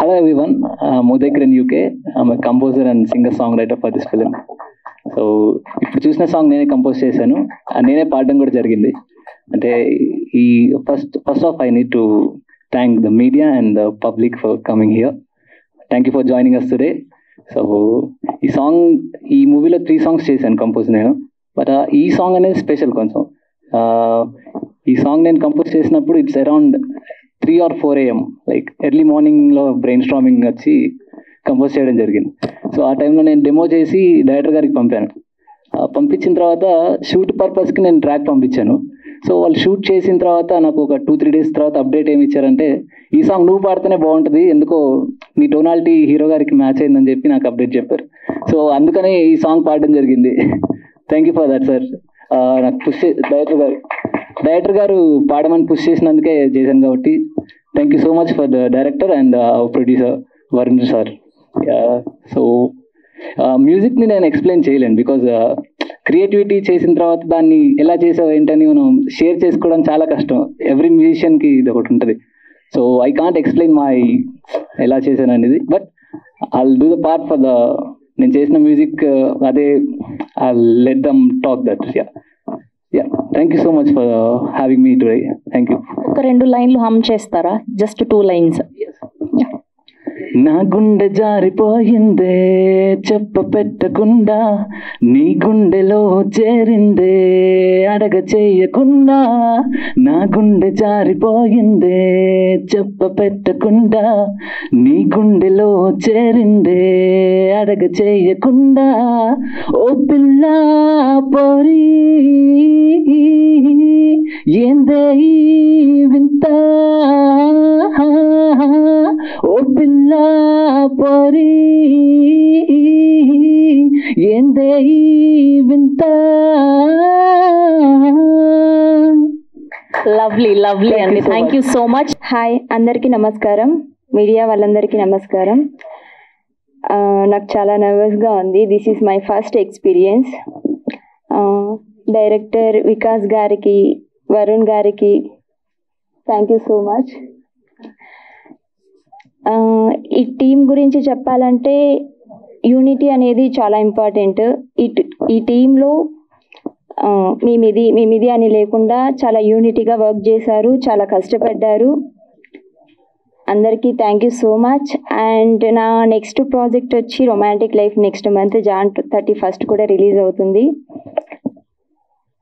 Hello everyone, Mudekar in UK. I'm a composer and singer-songwriter for this film. So ఇప్పుడు చూసిన song నేనే compose చేశాను, నేనే పాడడం కూడా జరిగింది. అంటే ఈ first of I need to thank the media and the public for coming here. Thank you for joining us today. So ఈ మూవీలో 3 songs చేశాను కంపోజ్ నేను. బట్ ఈ సాంగ్ అనేది స్పెషల్ కొంచెం. ఈ సాంగ్ నేను కంపోజ్ చేసినప్పుడు it's around 3 or 4 AM, like early మార్నింగ్లో బ్రెయిన్ స్టార్మింగ్ వచ్చి కంపోజ్ చేయడం జరిగింది. సో ఆ టైంలో నేను డెమో చేసి డైరెక్టర్ గారికి పంపాను. పంపించిన తర్వాత షూట్ పర్పస్కి నేను ట్రాక్ పంపించాను. సో వాళ్ళు షూట్ చేసిన తర్వాత నాకు ఒక 2-3 days తర్వాత అప్డేట్ ఏమి ఇచ్చారంటే, ఈ సాంగ్ నువ్వు పాడితేనే బాగుంటుంది, ఎందుకో నీ టోనాలిటీ హీరో గారికి మ్యాచ్ అయిందని చెప్పి నాకు అప్డేట్ చెప్పారు. సో అందుకనే ఈ సాంగ్ పాడడం జరిగింది. Thank you for that sir. నాకు పుష్ డైరెక్టర్ గారు పాడమని పుష్ చేసినందుకే చేశాను కాబట్టి thank you so much for the director and producer Varun sir. So మ్యూజిక్ని నేను ఎక్స్ప్లెయిన్ చేయలేను, బికాజ్ క్రియేటివిటీ చేసిన తర్వాత దాన్ని ఎలా చేసావు ఏంటని మనం షేర్ చేసుకోవడం చాలా కష్టం. ఎవ్రీ మ్యూజిషియన్కి ఇది ఒకటి ఉంటుంది. సో ఐ కాంట్ ఎక్స్ప్లెయిన్ ఎలా చేశాను అనేది, but I'll do the part for నేను చేసిన మ్యూజిక్. అదే I let them talk that. Thank you so much for having me today. Thank you. ఒక 2 లైన్లు హమ్ చేస్తారా? Just 2 lines. నా గుండె జారిపోయిందే చెప్ప పెట్టకుండా, నీ గుండెలో చేరిందే అడగ చెయ్యకుండా. నా గుండె జారిపోయిందే చెప్ప పెట్టకుండా, నీ గుండెలో చేరిందే అడగ చెయ్యకుండా. ఓ పిల్ల పోరి ఏందే వింత, ఓ పిల్ల పోరి ఏందే వింత. లవ్లీ అండి. Thank you so much. Hi, అందరికీ నమస్కారం. మీడియా వాళ్ళందరికీ నమస్కారం. నాకు చాలా నర్వస్గా ఉంది. This is my first experience. Director Vikas గారికి, వరుణ్ గారికి థ్యాంక్ యూ సో మచ్. ఈ టీం గురించి చెప్పాలంటే యూనిటీ అనేది చాలా ఇంపార్టెంట్. ఈ టీంలో మేమిది అని లేకుండా చాలా యూనిటీగా వర్క్ చేశారు, చాలా కష్టపడ్డారు. అందరికీ thank you so much. And నా నెక్స్ట్ ప్రాజెక్ట్ వచ్చి romantic life next month Jan 31st కూడా రిలీజ్ అవుతుంది.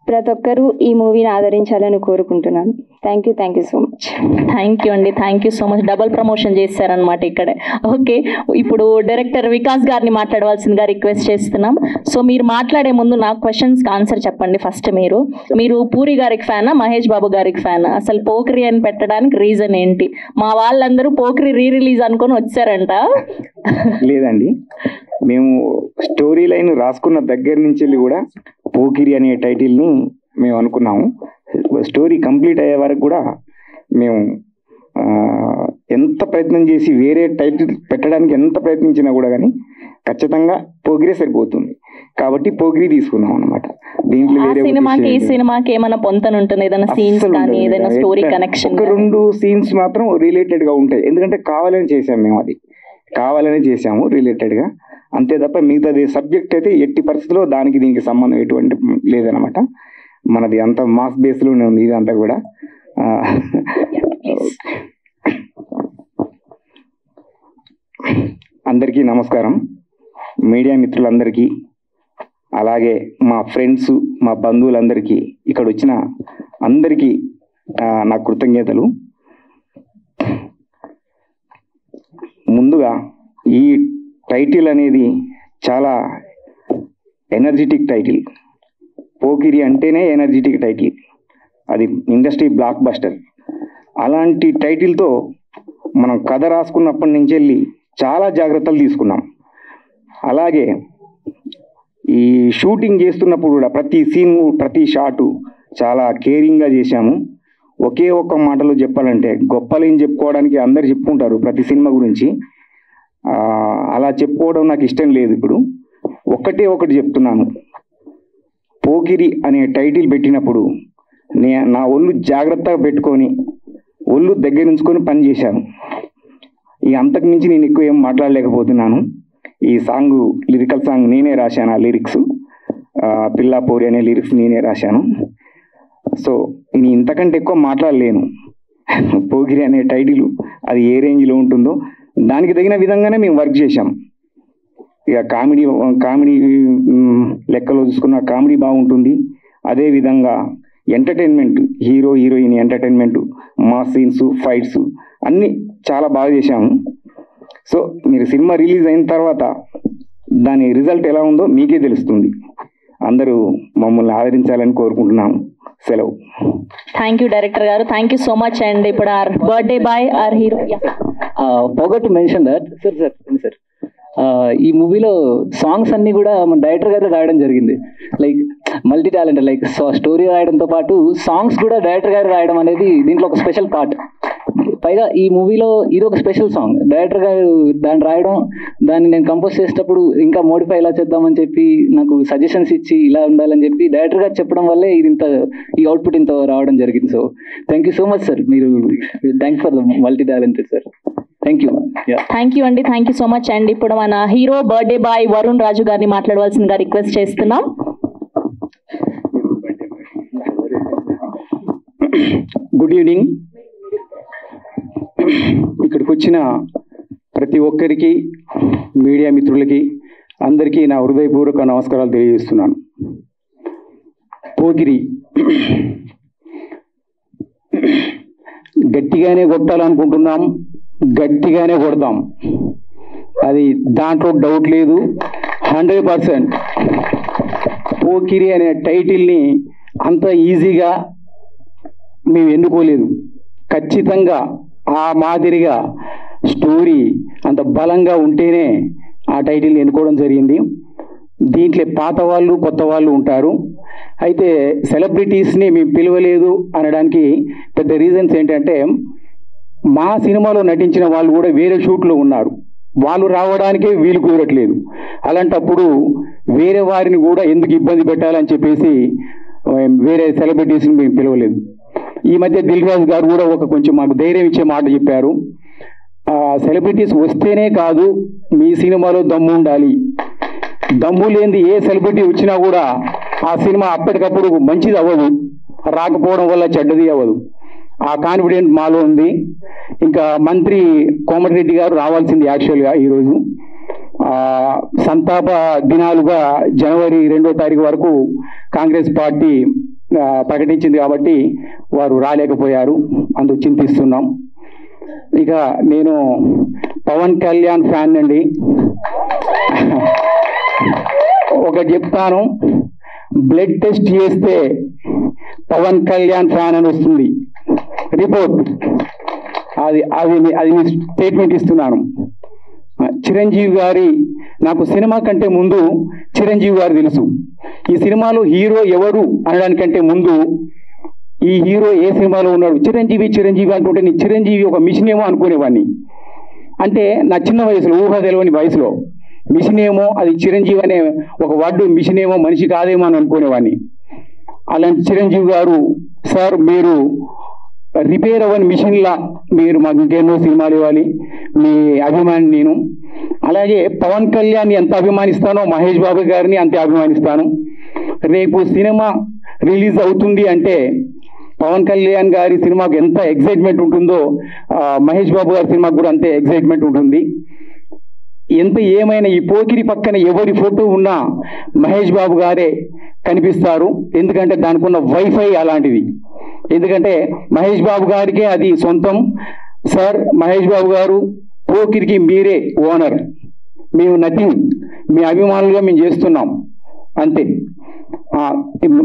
ప్రతి ఒక్కరూ ఈ మూవీని ఆదరించాలని కోరుకుంటున్నాను. Thank you so much. Thank you అండి. Thank you so much. Double promotion చేశారనమాట ఇక్కడే. ఓకే, ఇప్పుడు డైరెక్టర్ వికాస్ గారిని మాట్లాడవలసిందిగా రిక్వెస్ట్ చేస్తున్నాం. సో మీరు మాట్లాడే ముందు నా క్వశ్చన్స్కి ఆన్సర్ చెప్పండి. ఫస్ట్ మీరు పూరి గారికి ఫ్యానా, మహేష్ బాబు గారికి ఫ్యానా? అసలు పోకిరి అని పెట్టడానికి రీజన్ ఏంటి? మా వాళ్ళందరూ పోకిరి రిలీజ్ అనుకొని వచ్చారంట. లేదండి, మేము స్టోరీ లైన్ రాసుకున్న దగ్గర నుంచి కూడా పోకిరి అనే టైటిల్ని మేము అనుకున్నాము. స్టోరీ కంప్లీట్ అయ్యే వరకు కూడా మేము ఎంత ప్రయత్నం చేసి వేరే టైటిల్ పెట్టడానికి ఎంత ప్రయత్నించినా కూడా కానీ ఖచ్చితంగా పోకిరే సరిపోతుంది. కాబట్టి పోకిరి తీసుకున్నాం అనమాట. దీంట్లో ఈ సినిమాకి ఏమైనా పొంతన ఉంటుంది? ఏదైనా సీన్స్ కానీ ఏదైనా స్టోరీ కనెక్షన్? ఒక 2 scenes మాత్రం రిలేటెడ్గా ఉంటాయి. ఎందుకంటే కావాలని చేసాము మేము, అది కావాలని చేసాము రిలేటెడ్గా, అంతే తప్ప మిగతాది సబ్జెక్ట్ అయితే ఎట్టి పరిస్థితుల్లో దానికి దీనికి సంబంధం ఎటువంటి లేదనమాట. మనది అంత మాస్ బేస్లోనే ఉంది ఇదంతా కూడా. అందరికీ నమస్కారం. మీడియా మిత్రులందరికీ, అలాగే మా ఫ్రెండ్స్, మా బంధువులందరికీ, ఇక్కడ వచ్చిన అందరికీ నా కృతజ్ఞతలు. ముందుగా ఈ టైటిల్ అనేది చాలా ఎనర్జెటిక్ టైటిల్. పోకిరి అంటేనే ఎనర్జెటిక్ టైటిల్, అది ఇండస్ట్రీ బ్లాక్ బస్టర్. అలాంటి టైటిల్తో మనం కథ రాసుకున్నప్పటి నుంచి వెళ్ళి చాలా జాగ్రత్తలు తీసుకున్నాం. అలాగే ఈ షూటింగ్ చేస్తున్నప్పుడు కూడా ప్రతి సీన్, ప్రతి షాటు చాలా కేరింగ్గా చేశాము. ఒకే ఒక్క మాటలో చెప్పాలంటే, గొప్పలేని చెప్పుకోవడానికి అందరు చెప్పుకుంటారు ప్రతి సినిమా గురించి, అలా చెప్పుకోవడం నాకు ఇష్టం లేదు. ఇప్పుడు ఒకటి చెప్తున్నాను. పోకిరి అనే టైటిల్ పెట్టినప్పుడు నా ఒళ్ళు జాగ్రత్తగా పెట్టుకొని, ఒళ్ళు దగ్గర ఉంచుకొని పని చేశాను. ఈ అంతకు మించి నేను ఎక్కువ ఏం మాట్లాడలేకపోతున్నాను. ఈ సాంగ్ లిరికల్ సాంగ్ నేనే రాశాను. ఆ లిరిక్స్ పిల్లా పోరి అనే లిరిక్స్ నేనే రాశాను. సో నేను ఇంతకంటే ఎక్కువ మాట్లాడలేను. పోకిరి అనే టైటిల్ అది ఏ రేంజ్లో ఉంటుందో దానికి తగిన విధంగానే మేము వర్క్ చేశాం. ఇక కామెడీ లెక్కలో చూసుకున్న కామెడీ బాగుంటుంది. అదేవిధంగా entertainment, hero heroine entertainment, mass scenes, fights అన్నీ చాలా బాగా చేశాము. సో మీరు సినిమా రిలీజ్ అయిన తర్వాత దాని రిజల్ట్ ఎలా ఉందో మీకే తెలుస్తుంది. అందరూ మమ్మల్ని ఆదరించాలని కోరుకుంటున్నాము. సెలవు. థ్యాంక్ యూ డైరెక్టర్ గారు, thank you so much. And ఇప్పుడు our birthday boy our hero forgot to mention that sir ఈ మూవీలో సాంగ్స్ అన్ని కూడా మన డైరెక్టర్ గారు రాయడం జరిగింది. Like multi talented, like story రాయడంతో పాటు సాంగ్స్ కూడా డైరెక్టర్ గారు రాయడం అనేది దీంట్లో ఒక స్పెషల్ పార్ట్. పైగా ఈ మూవీలో ఇది ఒక స్పెషల్ సాంగ్. డైరెక్టర్ గారు దాన్ని రాయడం, దాన్ని నేను కంపోజ్ చేసేటప్పుడు ఇంకా మోడిఫై ఎలా చేద్దామని చెప్పి నాకు సజెషన్స్ ఇచ్చి ఇలా ఉండాలని చెప్పి డైరెక్టర్ గారు చెప్పడం వల్లే ఇది ఈ అవుట్పుట్ ఇంత రావడం జరిగింది. So thank you so much sir. మీరు thanks for the multi talented sir. Thank you. Thank you అండి, thank you so much. And ఇప్పుడు మన hero birthday boy Varun Raju గారిని మాట్లాడవలసిందిగా రిక్వెస్ట్ చేస్తున్నాం. Good evening. ఇక్కడికి వచ్చిన ప్రతి ఒక్కరికి, మీడియా మిత్రులకి అందరికీ నా హృదయపూర్వక నమస్కారాలు తెలియజేస్తున్నాను. పోకిరి గట్టిగానే కొట్టాలనుకుంటున్నాం, గట్టిగానే కొడతాం, అది దాంట్లో డౌట్ లేదు. 100% పోకిరి అనే టైటిల్ని అంత ఈజీగా మేము ఎన్నుకోలేదు. ఖచ్చితంగా ఆ మాదిరిగా స్టోరీ అంత బలంగా ఉంటేనే ఆ టైటిల్ని ఎన్నుకోవడం జరిగింది. దీంట్లో పాత వాళ్ళు కొత్త వాళ్ళు ఉంటారు. అయితే సెలబ్రిటీస్ని మేము పిలవలేదు అనడానికి పెద్ద రీజన్స్ ఏంటంటే, మా సినిమాలో నటించిన వాళ్ళు కూడా వేరే షూట్లో ఉన్నారు, వాళ్ళు రావడానికే వీలు కుదరట్లేదు. అలాంటప్పుడు వేరే వారిని కూడా ఎందుకు ఇబ్బంది పెట్టాలని చెప్పేసి వేరే సెలబ్రిటీస్ని మేము పిలవలేదు. ఈ మధ్య దిల్ రాజు గారు కూడా కొంచెం మాకు ధైర్యం ఇచ్చే మాట చెప్పారు. సెలబ్రిటీస్ వస్తేనే కాదు, మీ సినిమాలో దమ్ము ఉండాలి. దమ్ము లేనిది ఏ సెలబ్రిటీ వచ్చినా కూడా ఆ సినిమా అప్పటికప్పుడు మంచిది అవ్వదు, రాకపోవడం వల్ల చెడ్డది అవ్వదు. ఆ కాన్ఫిడెంట్ మాలో ఉంది. ఇంకా మంత్రి కోమటిరెడ్డి గారు రావాల్సింది యాక్చువల్గా ఈరోజు. సంతాప దినాలుగా జనవరి 2వ తారీఖు వరకు కాంగ్రెస్ పార్టీ ప్రకటించింది కాబట్టి వారు రాలేకపోయారు, అందుకు చింతిస్తున్నాం. ఇక నేను పవన్ కళ్యాణ్ ఫ్యాన్ అండి. ఒకటి చెప్తాను, బ్లడ్ టెస్ట్ చేస్తే పవన్ కళ్యాణ్ ఫ్యాన్ అని వస్తుంది రిపోర్ట్. అది స్టేట్మెంట్ ఇస్తున్నాను. చిరంజీవి గారి, నాకు సినిమా కంటే ముందు చిరంజీవి గారు తెలుసు. ఈ సినిమాలో హీరో ఎవరు అనడానికంటే ముందు ఈ హీరో ఏ సినిమాలో ఉన్నాడు, చిరంజీవి అంటుంటే నేను చిరంజీవి ఒక మిషన్ ఏమో అనుకునేవాడిని. అంటే నా చిన్న వయసులో, ఊహ తెలియని వయసులో మిషన్ ఏమో, అది చిరంజీవి అనే ఒక వర్డ్ మిషన్ ఏమో మనిషి కాదేమో అని అనుకునేవాడిని. అలాంటి చిరంజీవి గారు, సార్ మీరు రిపేర్ అవ్వని మిషన్లా మీరు మాకు ఇంకెన్నో సినిమాలు ఇవ్వాలి, మీ అభిమాని నేను. అలాగే పవన్ కళ్యాణ్ ఎంత అభిమానిస్తానో మహేష్ బాబు గారిని అంతే అభిమానిస్తాను. రేపు సినిమా రిలీజ్ అవుతుంది అంటే పవన్ కళ్యాణ్ గారి సినిమాకు ఎంత ఎగ్జైట్మెంట్ ఉంటుందో మహేష్ బాబు గారి సినిమాకు కూడా అంతే ఎగ్జైట్మెంట్ ఉంటుంది. ఎంత ఏమైనా ఈ పోకిరి పక్కన ఎవరి ఫోటో ఉన్నా మహేష్ బాబు గారే కనిపిస్తారు. ఎందుకంటే దానికి ఉన్న వైఫై అలాంటిది. ఎందుకంటే మహేష్ బాబు గారికే అది సొంతం. సార్ మహేష్ బాబు గారు, పోకిరికి మీరే ఓనర్, మేము నథింగ్, మీ అభిమానులుగా మేము చేస్తున్నాం అంతే.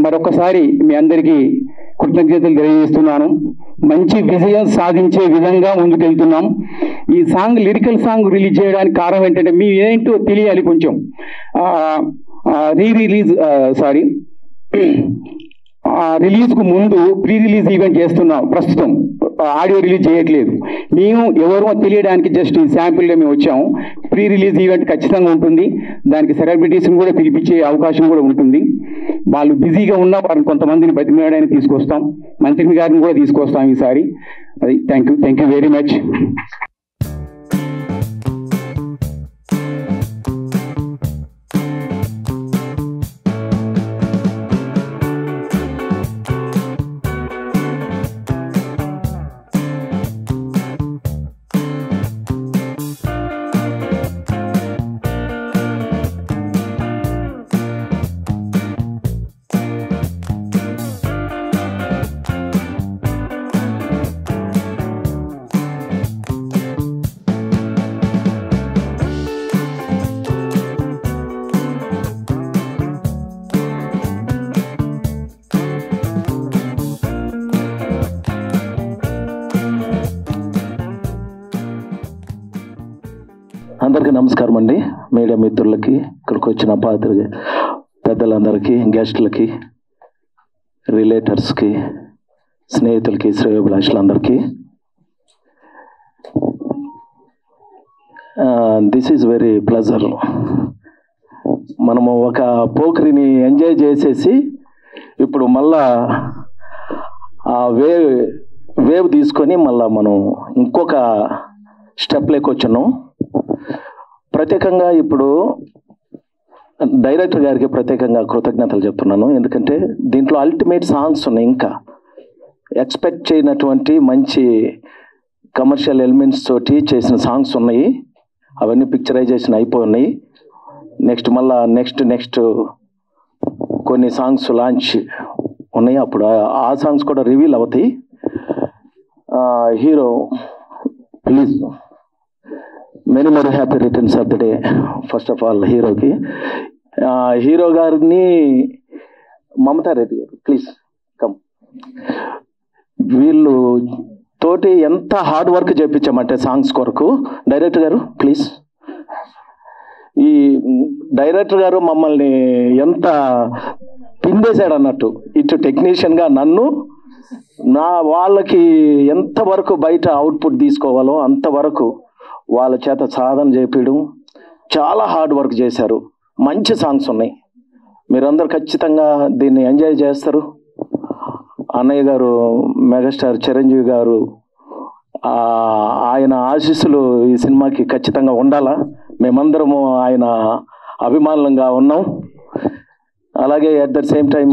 మరొకసారి మీ అందరికీ కృతజ్ఞతలు తెలియజేస్తున్నాను. మంచి విజయం సాధించే విధంగా ముందుకెళ్తున్నాం. ఈ సాంగ్ లిరికల్ సాంగ్ రిలీజ్ చేయడానికి కారణం ఏంటంటే మీ ఏంటో తెలియాలి కొంచెం. రిలీజ్కు ముందు ప్రీ రిలీజ్ ఈవెంట్ చేస్తున్నాం. ప్రస్తుతం ఆడియో రిలీజ్ చేయట్లేదు. మేము ఎవరో తెలియడానికి జస్ట్ శాంపుల్గా మేము వచ్చాము. ప్రీ రిలీజ్ ఈవెంట్ ఖచ్చితంగా ఉంటుంది. దానికి సెలబ్రిటీస్ని కూడా పిలిపించే అవకాశం కూడా ఉంటుంది. వాళ్ళు బిజీగా ఉన్న వారిని కొంతమందిని బతిమలాడడానికి తీసుకొస్తాం. మంత్రి గారిని కూడా తీసుకొస్తాం ఈసారి. అది థ్యాంక్ యూ వెరీ మచ్. అందరికీ నమస్కారం అండి. మీడియా మిత్రులకి, ఇక్కడికి వచ్చిన పెద్దలందరికీ, గెస్టులకి, రిలేటర్స్కి, స్నేహితులకి, శ్రేయోభిలాషులందరికీ దిస్ ఈజ్ వెరీ ప్లెజర్. మనము ఒక పోకరిని ఎంజాయ్ చేసేసి ఇప్పుడు మళ్ళా ఆ వేవ్ తీసుకొని మళ్ళా మనం ఇంకొక స్టెప్లోకి వచ్చున్నాం. ప్రత్యేకంగా ఇప్పుడు డైరెక్టర్ గారికి ప్రత్యేకంగా కృతజ్ఞతలు చెప్తున్నాను. ఎందుకంటే దీంట్లో అల్టిమేట్ సాంగ్స్ ఉన్నాయి, ఇంకా ఎక్స్పెక్ట్ చేయనటువంటి మంచి కమర్షియల్ ఎలిమెంట్స్ తోటి చేసిన సాంగ్స్ ఉన్నాయి. అవన్నీ పిక్చరైజేషన్ అయిపోయి నెక్స్ట్ కొన్ని సాంగ్స్ లాంచ్ ఉన్నాయి. అప్పుడు ఆ సాంగ్స్ కూడా రివీల్ అవుతాయి. Hero please many more happy returns of the day. First of all hero గారిని మమతా రెడ్డి గారు ప్లీజ్ కమ్. వీళ్ళు తోటి ఎంత హార్డ్ వర్క్ చేయించామంటే సాంగ్స్ కొరకు. డైరెక్టర్ గారు ప్లీజ్. ఈ డైరెక్టర్ గారు మమ్మల్ని ఎంత పిండేశాడు అన్నట్టు, ఇటు టెక్నీషియన్గా నన్ను, వాళ్ళకి ఎంతవరకు బయట అవుట్పుట్ తీసుకోవాలో అంతవరకు వాళ్ళ చేత సాధన చేపించడం. చాలా హార్డ్ వర్క్ చేశారు. మంచి సాంగ్స్ ఉన్నాయి. మీరందరూ ఖచ్చితంగా దీన్ని ఎంజాయ్ చేస్తారు. అన్నయ్య గారు మెగాస్టార్ చిరంజీవి గారు ఆయన ఆశీస్సులు ఈ సినిమాకి ఖచ్చితంగా ఉండాలా. మేమందరము ఆయన అభిమానులంగా ఉన్నాం. అలాగే at the same time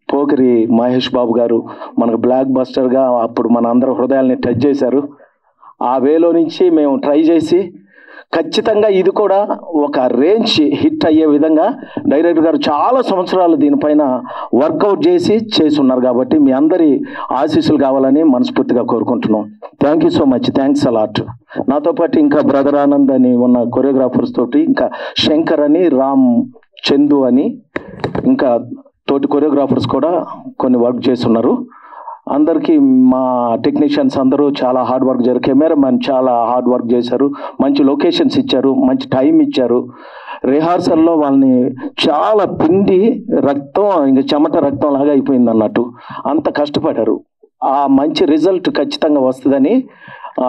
Pokiri Mahesh Babu గారు మనకు బ్లాక్ బస్టర్గా అప్పుడు మన అందరూ హృదయాల్ని టచ్ చేశారు. ఆ వేలో నుంచి మేము ట్రై చేసి ఖచ్చితంగా ఇది కూడా ఒక రేంజ్ హిట్ అయ్యే విధంగా డైరెక్టర్ గారు చాలా సంవత్సరాలు దీనిపైన వర్కౌట్ చేసి ఉన్నారు. కాబట్టి మీ అందరి ఆశీస్సులు కావాలని మనస్ఫూర్తిగా కోరుకుంటున్నాం. Thank you so much. Thanks a lot. నాతో పాటు ఇంకా బ్రదర్ ఆనంద్ అని ఉన్న కొరియోగ్రాఫర్స్ తోటి, ఇంకా శంకర్ అని, రామ్ చందు అని, ఇంకా తోటి కొరియోగ్రాఫర్స్ కూడా కొన్ని వర్క్ చేస్తున్నారు. అందరికీ మా టెక్నీషియన్స్ అందరూ చాలా హార్డ్ వర్క్ చేశారు. కెమెరామెన్ చాలా హార్డ్ వర్క్ చేశారు. మంచి లొకేషన్స్ ఇచ్చారు, మంచి టైం ఇచ్చారు. రిహార్సల్లో వాళ్ళని చాలా పిండి రక్తం, ఇంకా చెమట రక్తం లాగా అయిపోయింది అన్నట్టు అంత కష్టపడ్డారు. ఆ మంచి రిజల్ట్ ఖచ్చితంగా వస్తుందని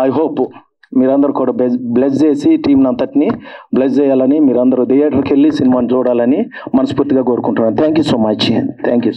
ఐ హోప్. మీరందరూ కూడా బ్లెస్ చేసి టీం అంతటిని బ్లెస్ చేయాలని, మీరందరూ థియేటర్కి వెళ్ళి సినిమాని చూడాలని మనస్ఫూర్తిగా కోరుకుంటున్నాను. Thank you so much. Thank you.